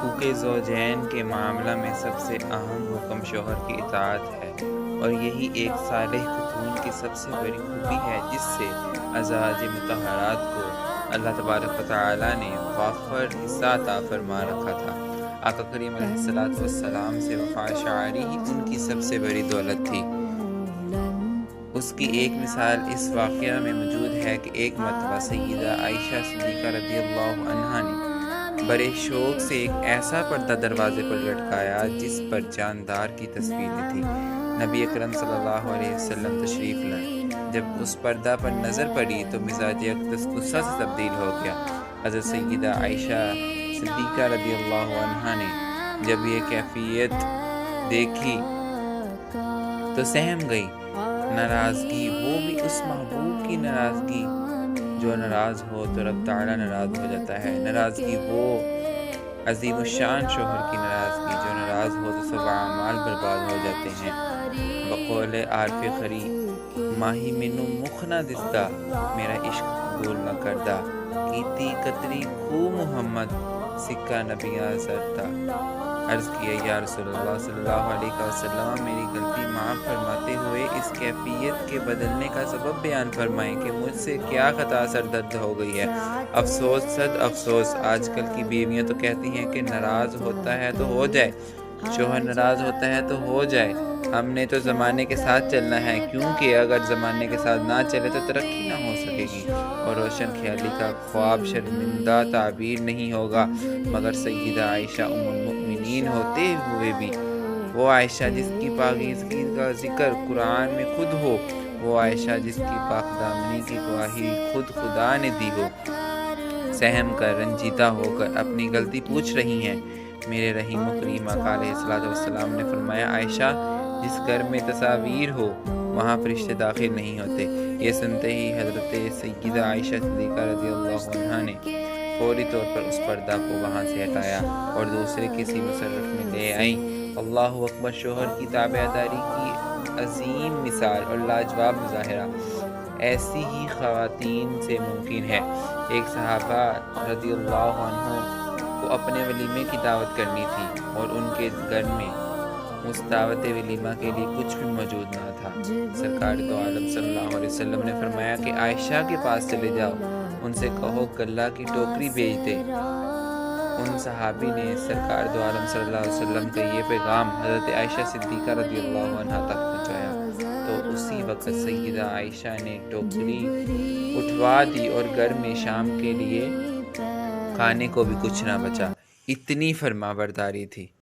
حقوق زوجین کے معاملہ میں سب سے اہم حکم شوہر کی اطاعت ہے، اور یہی ایک صالح خاتون کی سب سے بڑی خوبی ہے جس سے ازواج مطہرات کو اللہ تبارک و تعالیٰ نے وافر حصہ عطا فرما رکھا تھا۔ آقا کریم علیہ الصلوۃ والسلام سے وفا شاعری ہی ان کی سب سے بڑی دولت تھی۔ اس کی ایک مثال اس واقعہ میں موجود ہے کہ ایک مرتبہ سیدہ عائشہ صدیقہ رضی اللہ عنہا نے بڑے شوق سے ایک ایسا پردہ دروازے پر لٹکایا جس پر جاندار کی تصویریں تھیں۔ نبی اکرم صلی اللہ علیہ وسلم تشریف لائے۔ جب اس پردہ پر نظر پڑی تو مزاج اقدس غصہ سے تبدیل ہو گیا۔ حضرت سیدہ عائشہ صدیقہ رضی اللہ عنہا نے جب یہ کیفیت دیکھی تو سہم گئی۔ ناراضگی، وہ بھی اس محبوب کی ناراضگی جو ناراض ہو تو رب تعالیٰ ناراض ہو جاتا ہے۔ ناراضگی، وہ عظیم الشان شوہر کی ناراضگی جو ناراض ہو تو سب اعمال برباد ہو جاتے ہیں۔ بقول عارف خری، ماہی مینوں مکھ نہ دسدا، میرا عشق قبول نہ کردا، کیتی قطری خو محمد، سکہ نبیاں سرتا۔ عرض کیا، یا رسول اللہ صلی اللہ علیہ وسلم، میری غلطی معاف فرماتے ہوئے اس کیفیت کے بدلنے کا سبب بیان فرمائیں کہ مجھ سے کیا خطا سردرد ہو گئی ہے۔ افسوس، صد افسوس، آج کل کی بیویاں تو کہتی ہیں کہ ناراض ہوتا ہے تو ہو جائے، شوہر ناراض ہوتا ہے تو ہو جائے، ہم نے تو زمانے کے ساتھ چلنا ہے، کیونکہ اگر زمانے کے ساتھ نہ چلے تو ترقی نہ ہو سکے گی اور روشن خیالی کا خواب شرمندہ تعبیر نہیں ہوگا۔ مگر سیدہ عائشہ ام المؤمنین ہوتے ہوئے بھی، وہ عائشہ جس کی پاکیزگی کا ذکر قرآن میں خود ہو، وہ عائشہ جس کی پاک دامنی کی گواہی خود خدا نے دی ہو، سہم کر، رنجیدہ ہو کر اپنی غلطی پوچھ رہی ہیں۔ میرے رحیم و کریم آقا علیہ الصلوۃ والسلام نے فرمایا، عائشہ، جس گھر میں تصاویر ہو وہاں فرشتے داخل نہیں ہوتے۔ یہ سنتے ہی حضرت سیدہ عائشہ صدیقہ رضی اللہ عنہا نے فوری طور پر اس پردہ کو وہاں سے ہٹایا اور دوسرے کسی مصرف میں لے آئیں۔ اللہ اکبر! شوہر کی تابعداری کی عظیم مثال اور لاجواب مظاہرہ ایسی ہی خواتین سے ممکن ہے۔ ایک صحابہ رضی اللہ عنہ کو اپنے ولیمے کی دعوت کرنی تھی اور ان کے گھر میں اس دعوت ولیمہ کے لیے کچھ بھی موجود نہ تھا۔ سرکار دو عالم صلی اللہ علیہ وسلم نے فرمایا کہ عائشہ کے پاس چلے جاؤ، ان سے کہو گلہ کی ٹوکری بھیج دے۔ ان صحابی نے سرکار دو عالم صلی اللہ علیہ وسلم کا یہ پیغام حضرت عائشہ صدیقہ رضی اللہ عنہا تک پہنچایا تو اسی وقت سیدہ عائشہ نے ٹوکری اٹھوا دی اور گھر میں شام کے لیے کھانے کو بھی کچھ نہ بچا۔ اتنی فرما برداری تھی۔